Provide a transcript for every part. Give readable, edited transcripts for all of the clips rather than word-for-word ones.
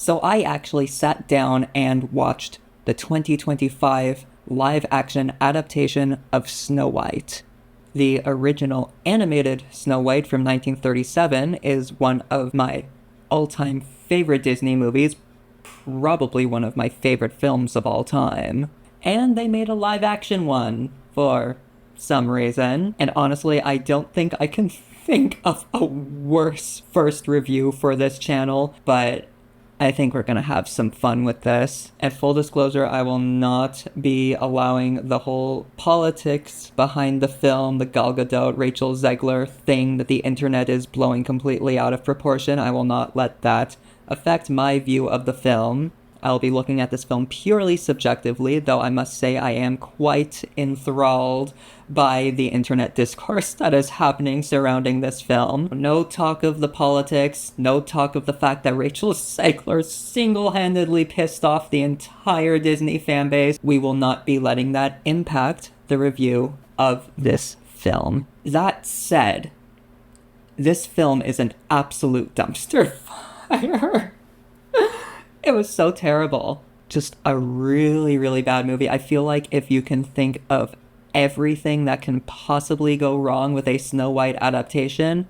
So I actually sat down and watched the 2025 live-action adaptation of Snow White. The original animated Snow White from 1937 is one of my all-time favorite Disney movies, probably one of my favorite films of all time. And they made a live-action one for some reason. And honestly, I don't think I can think of a worse first review for this channel, but I think we're gonna have some fun with this. And full disclosure, I will not be allowing the whole politics behind the film, the Gal Gadot, Rachel Zegler thing that the internet is blowing completely out of proportion. I will not let that affect my view of the film. I'll be looking at this film purely subjectively, though I must say I am quite enthralled by the internet discourse that is happening surrounding this film. No talk of the politics, no talk of the fact that Rachel Zegler single-handedly pissed off the entire Disney fanbase. We will not be letting that impact the review of this film. That said, this film is an absolute dumpster fire. It was so terrible. Just a really, really bad movie. I feel like if you can think of everything that can possibly go wrong with a Snow White adaptation,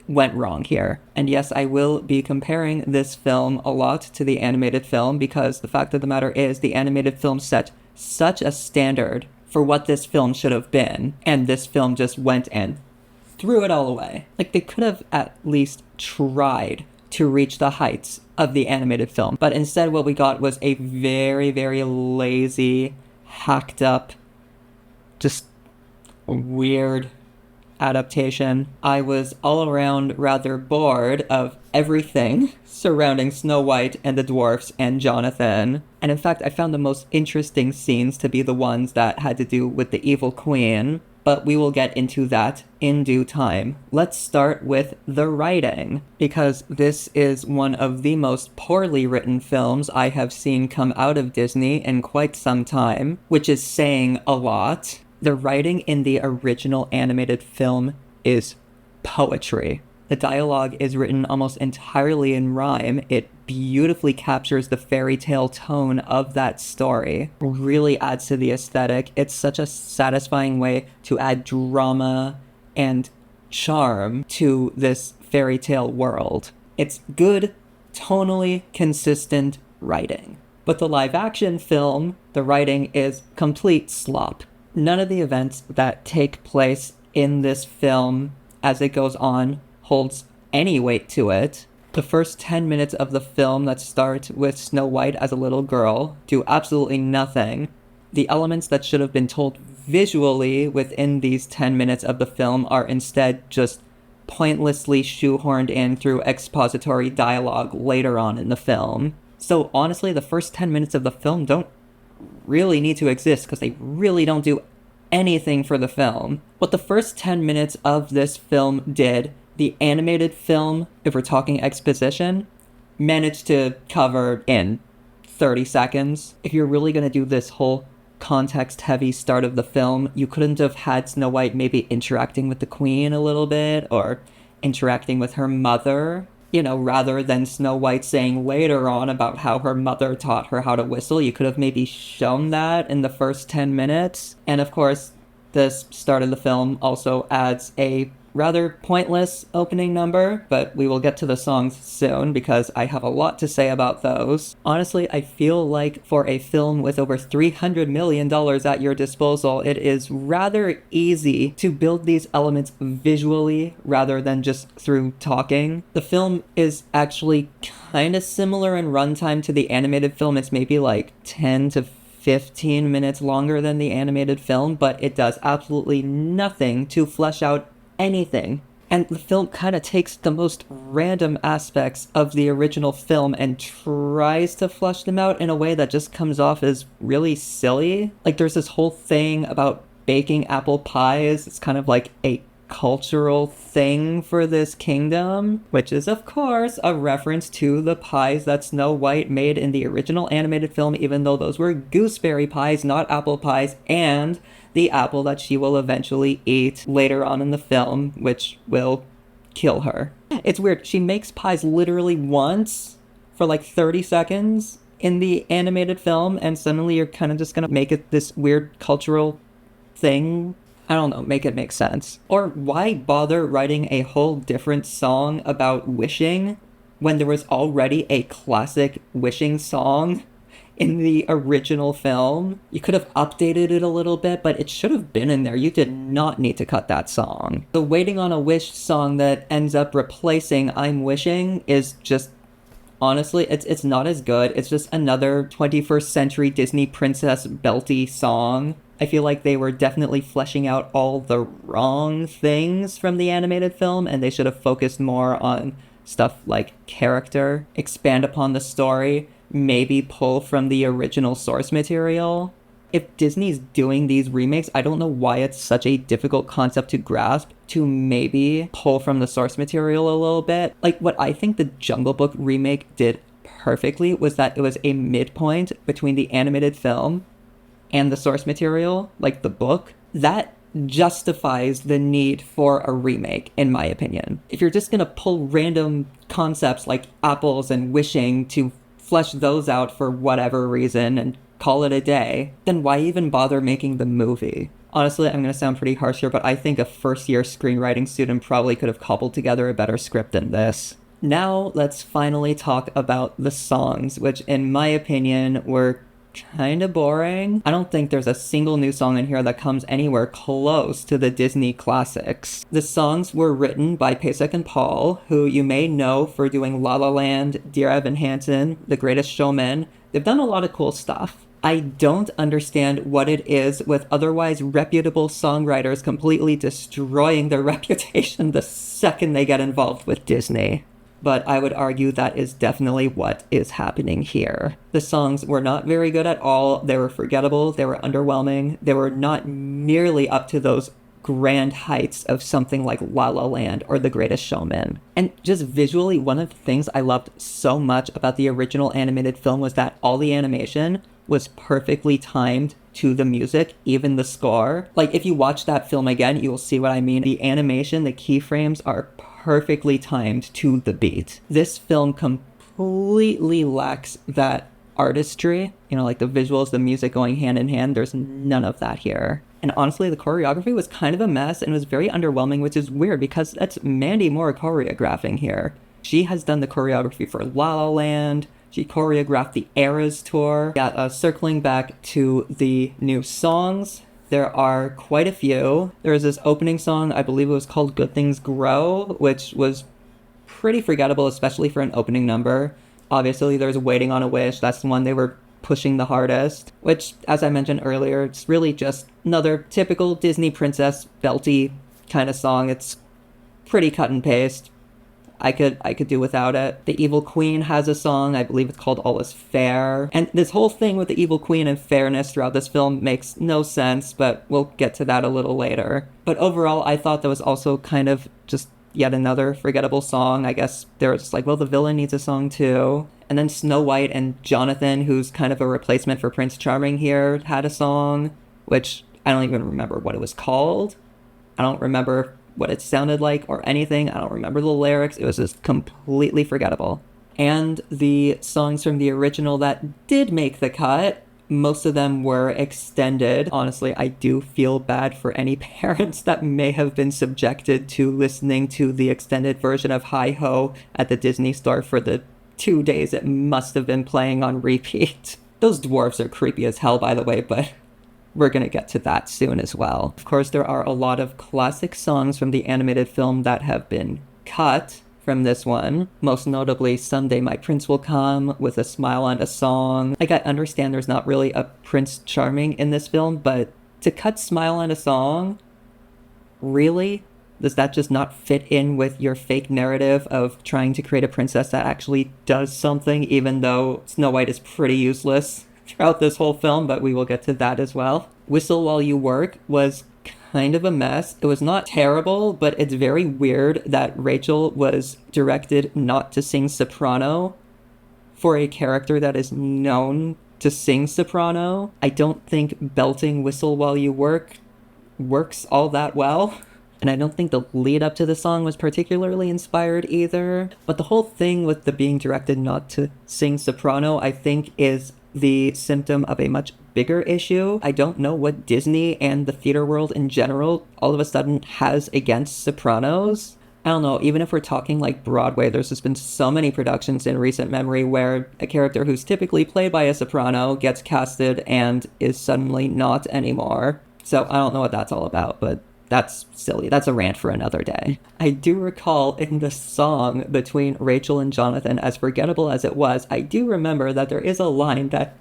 went wrong here. And yes, I will be comparing this film a lot to the animated film because the fact of the matter is the animated film set such a standard for what this film should have been, and this film just went and threw it all away. Like, they could have at least tried to reach the heights of the animated film. But instead what we got was a very, very lazy, hacked up, just weird adaptation. I was all around rather bored of everything surrounding Snow White and the dwarfs and Jonathan. And in fact, I found the most interesting scenes to be the ones that had to do with the evil queen. But we will get into that in due time. Let's start with the writing, because this is one of the most poorly written films I have seen come out of Disney in quite some time, which is saying a lot. The writing in the original animated film is poetry. The dialogue is written almost entirely in rhyme. It beautifully captures the fairy tale tone of that story. Really adds to the aesthetic. It's such a satisfying way to add drama and charm to this fairy tale world. It's good, tonally consistent writing. But the live action film, the writing is complete slop. None of the events that take place in this film as it goes on holds any weight to it. The first 10 minutes of the film that start with Snow White as a little girl do absolutely nothing. The elements that should have been told visually within these 10 minutes of the film are instead just pointlessly shoehorned in through expository dialogue later on in the film. So honestly, the first 10 minutes of the film don't really need to exist because they really don't do anything for the film. What the first 10 minutes of this film did, the animated film, if we're talking exposition, managed to cover in 30 seconds. If you're really going to do this whole context-heavy start of the film, you couldn't have had Snow White maybe interacting with the queen a little bit, or interacting with her mother, you know, rather than Snow White saying later on about how her mother taught her how to whistle. You could have maybe shown that in the first 10 minutes. And of course, this start of the film also adds a rather pointless opening number, but we will get to the songs soon because I have a lot to say about those. Honestly, I feel like for a film with over $300 million at your disposal, it is rather easy to build these elements visually rather than just through talking. The film is actually kind of similar in runtime to the animated film. It's maybe like 10 to 15 minutes longer than the animated film, but it does absolutely nothing to flesh out anything. And the film kind of takes the most random aspects of the original film and tries to flesh them out in a way that just comes off as really silly. Like, there's this whole thing about baking apple pies. It's kind of like a cultural thing for this kingdom, which is of course a reference to the pies that Snow White made in the original animated film, even though those were gooseberry pies, not apple pies, and the apple that she will eventually eat later on in the film, which will kill her. It's weird. She makes pies literally once for like 30 seconds in the animated film, and suddenly you're kind of just gonna make it this weird cultural thing. I don't know, make it make sense. Or why bother writing a whole different song about wishing when there was already a classic wishing song in the original film? You could have updated it a little bit, but it should have been in there. You did not need to cut that song. The Waiting on a Wish song that ends up replacing I'm Wishing is just, honestly, it's not as good. It's just another 21st century Disney princess belty song. I feel like they were definitely fleshing out all the wrong things from the animated film, and they should have focused more on stuff like character, expand upon the story, maybe pull from the original source material. If Disney's doing these remakes, I don't know why it's such a difficult concept to grasp to maybe pull from the source material a little bit. Like, what I think the Jungle Book remake did perfectly was that it was a midpoint between the animated film and the source material, like the book. That justifies the need for a remake, in my opinion. If you're just gonna pull random concepts like apples and wishing to flesh those out for whatever reason and call it a day, then why even bother making the movie? Honestly, I'm gonna sound pretty harsh here, but I think a first-year screenwriting student probably could have cobbled together a better script than this. Now, let's finally talk about the songs, which in my opinion were kind of boring. I don't think there's a single new song in here that comes anywhere close to the Disney classics. The songs were written by Pasek and Paul, who you may know for doing La La Land, Dear Evan Hansen, The Greatest Showman. They've done a lot of cool stuff. I don't understand what it is with otherwise reputable songwriters completely destroying their reputation the second they get involved with Disney. But I would argue that is definitely what is happening here. The songs were not very good at all. They were forgettable. They were underwhelming. They were not nearly up to those grand heights of something like La La Land or The Greatest Showman. And just visually, one of the things I loved so much about the original animated film was that all the animation was perfectly timed to the music, even the score. Like, if you watch that film again, you will see what I mean. The animation, the keyframes are perfectly timed to the beat. This film completely lacks that artistry, like the visuals, the music going hand in hand. There's none of that here. And honestly, the choreography was kind of a mess and was very underwhelming, which is weird because that's Mandy Moore choreographing here. She has done the choreography for La La Land. She choreographed the Eras tour. Yeah, circling back to the new songs, there are quite a few. There is this opening song, I believe it was called Good Things Grow, which was pretty forgettable, especially for an opening number. Obviously, there's Waiting on a Wish. That's the one they were pushing the hardest, which, as I mentioned earlier, it's really just another typical Disney princess belty kind of song. It's pretty cut and paste. I could do without it. The Evil Queen has a song, I believe it's called All Is Fair. And this whole thing with the Evil Queen and fairness throughout this film makes no sense, but we'll get to that a little later. But overall, I thought that was also kind of just yet another forgettable song. I guess they were just like, well, the villain needs a song too. And then Snow White and Jonathan, who's kind of a replacement for Prince Charming here, had a song, which I don't even remember what it was called. I don't remember what it sounded like or anything. I don't remember the lyrics. It was just completely forgettable. And the songs from the original that did make the cut, most of them were extended. Honestly, I do feel bad for any parents that may have been subjected to listening to the extended version of Hi Ho at the Disney store for the 2 days it must have been playing on repeat. Those dwarves are creepy as hell, by the way, but we're gonna get to that soon as well. Of course, there are a lot of classic songs from the animated film that have been cut from this one. Most notably, Someday My Prince Will Come, With a Smile and a Song. Like, I understand there's not really a Prince Charming in this film, but to cut Smile and a Song? Really? Does that just not fit in with your fake narrative of trying to create a princess that actually does something, even though Snow White is pretty useless throughout this whole film, but we will get to that as well. Whistle While You Work was kind of a mess. It was not terrible, but it's very weird that Rachel was directed not to sing soprano for a character that is known to sing soprano. I don't think belting Whistle While You Work works all that well. And I don't think the lead up to the song was particularly inspired either. But the whole thing with the being directed not to sing soprano, I think, is the symptom of a much bigger issue. I don't know what Disney and the theater world in general all of a sudden has against sopranos. I don't know, even if we're talking like Broadway, there's just been so many productions in recent memory where a character who's typically played by a soprano gets casted and is suddenly not anymore. So I don't know what that's all about, but that's silly. That's a rant for another day. I do recall in the song between Rachel and Jonathan, as forgettable as it was, I do remember that there is a line that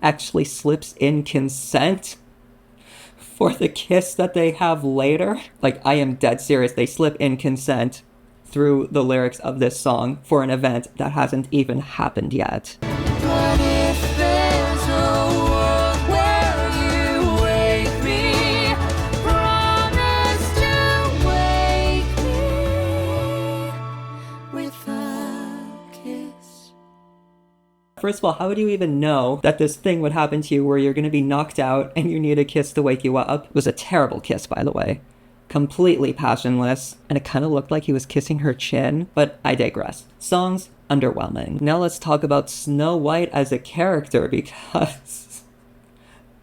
actually slips in consent for the kiss that they have later. Like, I am dead serious. They slip in consent through the lyrics of this song for an event that hasn't even happened yet. But if there's a world where you wake me, promise to wake me with a kiss. First of all, how would you even know that this thing would happen to you where you're going to be knocked out and you need a kiss to wake you up? It was a terrible kiss, by the way. Completely passionless, and it kind of looked like he was kissing her chin, but I digress. Songs, underwhelming. Now let's talk about Snow White as a character, because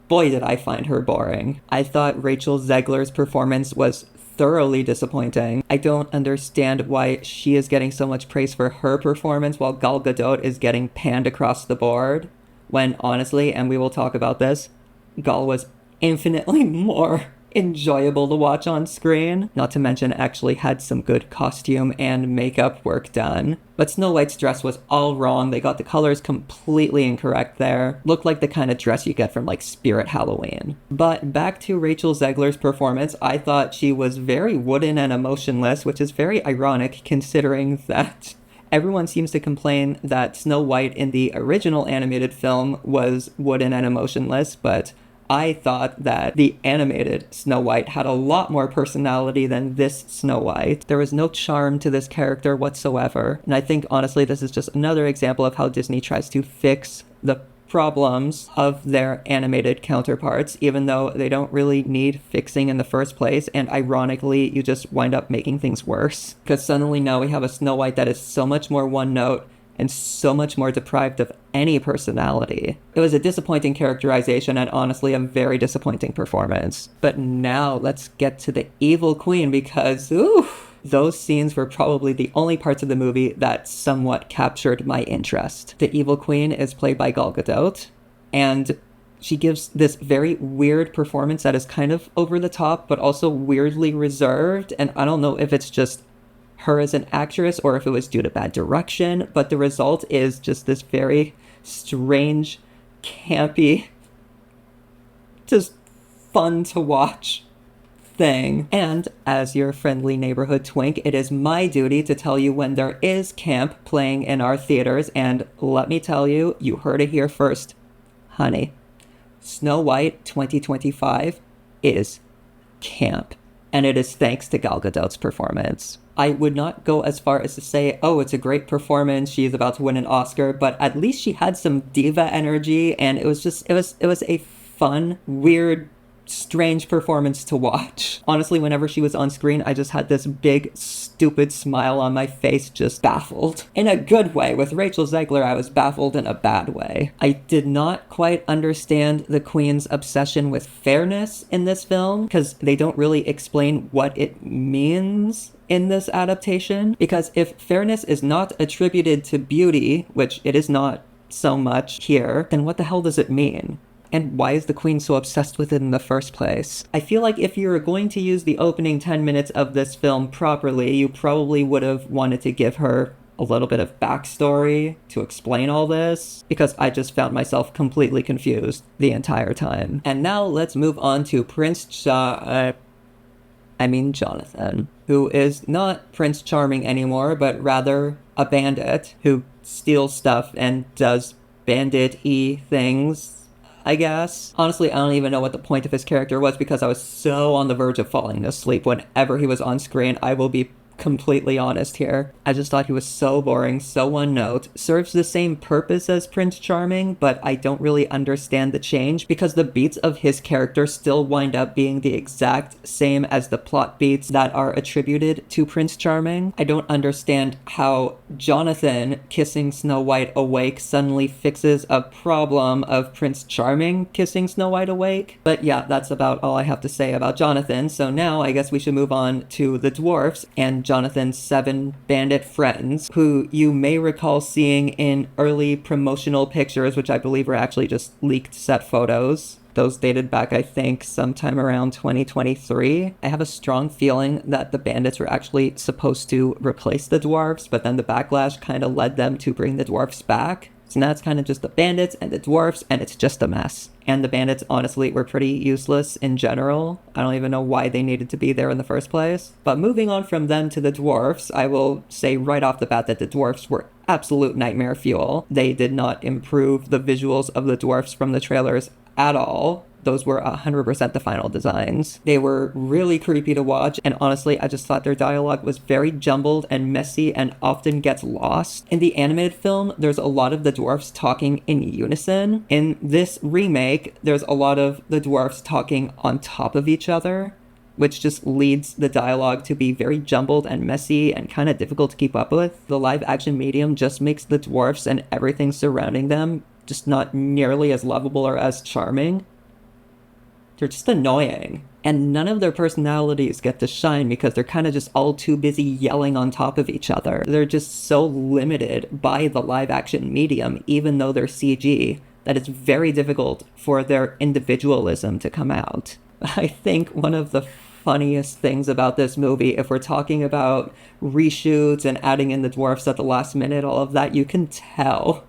boy did I find her boring. I thought Rachel Zegler's performance was thoroughly disappointing. I don't understand why she is getting so much praise for her performance while Gal Gadot is getting panned across the board, when honestly, and we will talk about this, Gal was infinitely more enjoyable to watch on screen, not to mention actually had some good costume and makeup work done. But Snow White's dress was all wrong. They got the colors completely incorrect there. Looked like the kind of dress you get from like Spirit Halloween. But back to Rachel Zegler's performance, I thought she was very wooden and emotionless, which is very ironic considering that everyone seems to complain that Snow White in the original animated film was wooden and emotionless, but I thought that the animated Snow White had a lot more personality than this Snow White. There was no charm to this character whatsoever. And I think, honestly, this is just another example of how Disney tries to fix the problems of their animated counterparts, even though they don't really need fixing in the first place. And ironically, you just wind up making things worse. Because suddenly now we have a Snow White that is so much more one note and so much more deprived of any personality. It was a disappointing characterization and honestly a very disappointing performance. But now let's get to the Evil Queen, because those scenes were probably the only parts of the movie that somewhat captured my interest. The Evil Queen is played by Gal Gadot, and she gives this very weird performance that is kind of over the top, but also weirdly reserved, and I don't know if it's just her as an actress or if it was due to bad direction, but the result is just this very strange, campy, just fun to watch thing. And as your friendly neighborhood twink, it is my duty to tell you when there is camp playing in our theaters, and let me tell you, you heard it here first, honey. Snow White 2025 is camp, and it is thanks to Gal Gadot's performance. I would not go as far as to say, oh, it's a great performance, she's about to win an Oscar, but at least she had some diva energy, and it was a fun, weird, strange performance to watch. Honestly, whenever she was on screen, I just had this big, stupid smile on my face, just baffled. In a good way. With Rachel Zegler, I was baffled in a bad way. I did not quite understand the Queen's obsession with fairness in this film, because they don't really explain what it means in this adaptation. Because if fairness is not attributed to beauty, which it is not so much here, then what the hell does it mean? And why is the Queen so obsessed with it in the first place? I feel like if you were going to use the opening 10 minutes of this film properly, you probably would have wanted to give her a little bit of backstory to explain all this, because I just found myself completely confused the entire time. And now let's move on to Jonathan, who is not Prince Charming anymore, but rather a bandit who steals stuff and does bandit-y things, I guess. Honestly, I don't even know what the point of his character was, because I was so on the verge of falling asleep whenever he was on screen. I will be completely honest here. I just thought he was so boring, so one note, serves the same purpose as Prince Charming, but I don't really understand the change because the beats of his character still wind up being the exact same as the plot beats that are attributed to Prince Charming. I don't understand how Jonathan kissing Snow White awake suddenly fixes a problem of Prince Charming kissing Snow White awake. But yeah, that's about all I have to say about Jonathan. So now I guess we should move on to the dwarfs and Jonathan's 7 bandit friends, who you may recall seeing in early promotional pictures, which I believe were actually just leaked set photos. Those dated back, I think, sometime around 2023. I have a strong feeling that the bandits were actually supposed to replace the dwarfs, but then the backlash kind of led them to bring the dwarfs back. So now it's kind of just the bandits and the dwarfs, and it's just a mess. And the bandits, honestly, were pretty useless in general. I don't even know why they needed to be there in the first place. But moving on from them to the dwarfs, I will say right off the bat that the dwarfs were absolute nightmare fuel. They did not improve the visuals of the dwarfs from the trailers at all. Those were 100% the final designs. They were really creepy to watch, and honestly, I just thought their dialogue was very jumbled and messy and often gets lost. In the animated film, there's a lot of the dwarfs talking in unison. In this remake, there's a lot of the dwarfs talking on top of each other, which just leads the dialogue to be very jumbled and messy and kind of difficult to keep up with. The live action medium just makes the dwarfs and everything surrounding them just not nearly as lovable or as charming. They're just annoying. And none of their personalities get to shine because they're kind of just all too busy yelling on top of each other. They're just so limited by the live action medium, even though they're CG, that it's very difficult for their individualism to come out. I think one of the funniest things about this movie, if we're talking about reshoots and adding in the dwarfs at the last minute, all of that, you can tell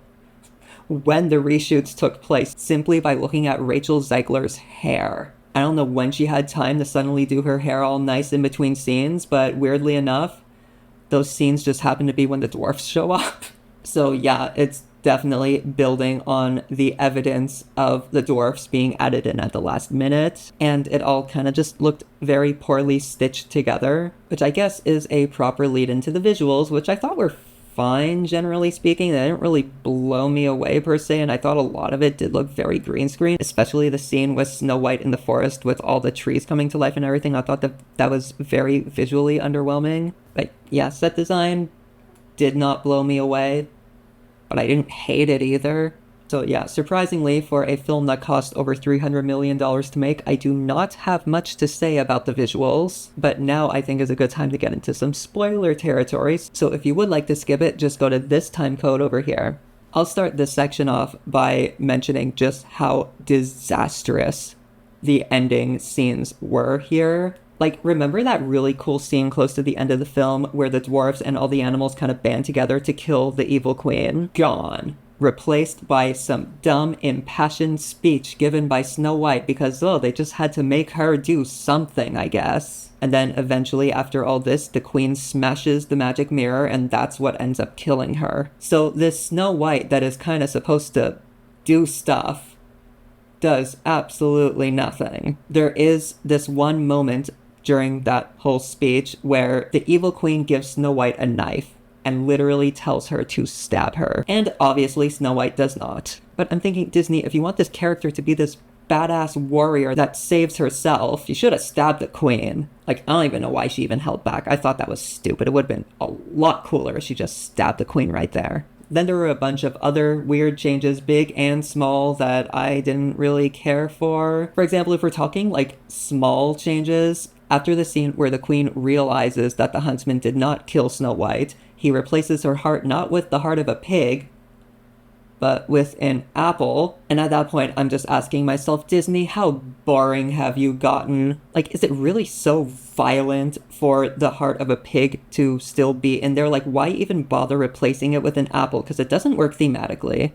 when the reshoots took place simply by looking at Rachel Zegler's hair. I don't know when she had time to suddenly do her hair all nice in between scenes, but weirdly enough, those scenes just happen to be when the dwarfs show up. So yeah, it's definitely building on the evidence of the dwarfs being added in at the last minute, and it all kind of just looked very poorly stitched together, which I guess is a proper lead into the visuals, which I thought were fine, generally speaking. They didn't really blow me away per se, and I thought a lot of it did look very green screen, especially the scene with Snow White in the forest with all the trees coming to life and everything. I thought that was very visually underwhelming. But yeah, set design did not blow me away, but I didn't hate it either. So yeah, surprisingly, for a film that cost over $300 million to make, I do not have much to say about the visuals, but now I think is a good time to get into some spoiler territories. So if you would like to skip it, just go to this time code over here. I'll start this section off by mentioning just how disastrous the ending scenes were here. Like, remember that really cool scene close to the end of the film where the dwarves and all the animals kind of band together to kill the evil queen? Gone. Replaced by some dumb, impassioned speech given by Snow White because, they just had to make her do something, I guess. And then eventually, after all this, the queen smashes the magic mirror, and that's what ends up killing her. So this Snow White that is kind of supposed to do stuff does absolutely nothing. There is this one moment during that whole speech where the evil queen gives Snow White a knife and literally tells her to stab her. And obviously Snow White does not. But I'm thinking, Disney, if you want this character to be this badass warrior that saves herself, you should have stabbed the queen. Like, I don't even know why she even held back. I thought that was stupid. It would have been a lot cooler if she just stabbed the queen right there. Then there were a bunch of other weird changes, big and small, that I didn't really care for. For example, if we're talking like small changes, after the scene where the queen realizes that the huntsman did not kill Snow White, he replaces her heart not with the heart of a pig, but with an apple. And at that point, I'm just asking myself, Disney, how boring have you gotten? Like, is it really so violent for the heart of a pig to still be in there? Like, why even bother replacing it with an apple? Because it doesn't work thematically.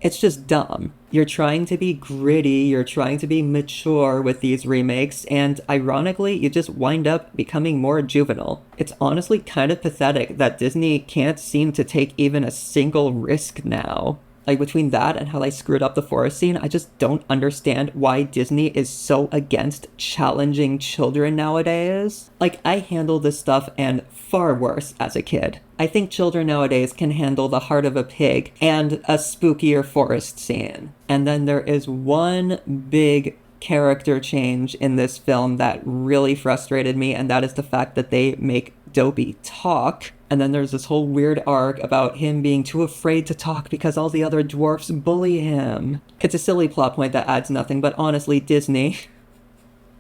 It's just dumb. You're trying to be gritty, you're trying to be mature with these remakes, and ironically, you just wind up becoming more juvenile. It's honestly kind of pathetic that Disney can't seem to take even a single risk now. Like, between that and how they screwed up the forest scene, I just don't understand why Disney is so against challenging children nowadays. Like, I handled this stuff and far worse as a kid. I think children nowadays can handle the heart of a pig and a spookier forest scene. And then there is one big character change in this film that really frustrated me, and that is the fact that they make Dobie talk. And then there's this whole weird arc about him being too afraid to talk because all the other dwarfs bully him. It's a silly plot point that adds nothing, but honestly, Disney,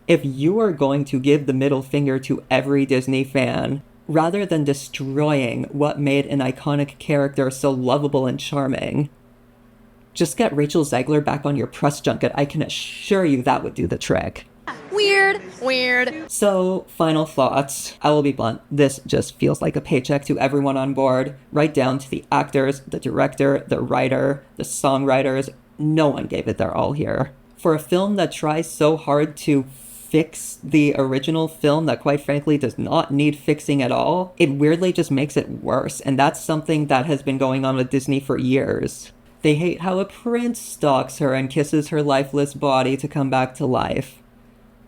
if you are going to give the middle finger to every Disney fan, rather than destroying what made an iconic character so lovable and charming, just get Rachel Zegler back on your press junket. I can assure you that would do the trick. Weird. So, final thoughts. I will be blunt. This just feels like a paycheck to everyone on board, right down to the actors, the director, the writer, the songwriters. No one gave it their all here. For a film that tries so hard to fix the original film that quite frankly does not need fixing at all, it weirdly just makes it worse, and that's something that has been going on with Disney for years. They hate how a prince stalks her and kisses her lifeless body to come back to life,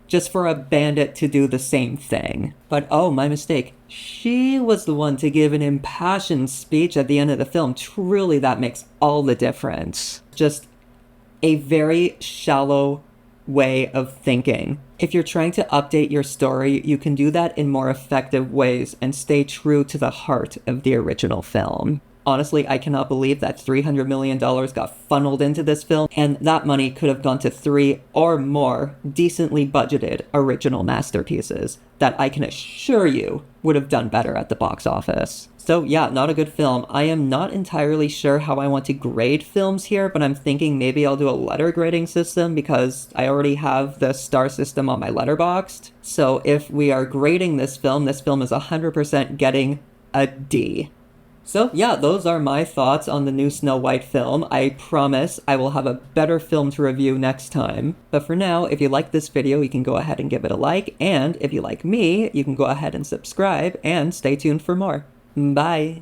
just for a bandit to do the same thing. But oh, my mistake. She was the one to give an impassioned speech at the end of the film. Truly, that makes all the difference. Just a very shallow way of thinking. If you're trying to update your story, you can do that in more effective ways and stay true to the heart of the original film. Honestly, I cannot believe that $300 million got funneled into this film, and that money could have gone to 3 or more decently budgeted original masterpieces that I can assure you would have done better at the box office. So yeah, not a good film. I am not entirely sure how I want to grade films here, but I'm thinking maybe I'll do a letter grading system because I already have the star system on my Letterboxd. So if we are grading this film is 100% getting a D. So yeah, those are my thoughts on the new Snow White film. I promise I will have a better film to review next time. But for now, if you like this video, you can go ahead and give it a like. And if you like me, you can go ahead and subscribe and stay tuned for more. Bye!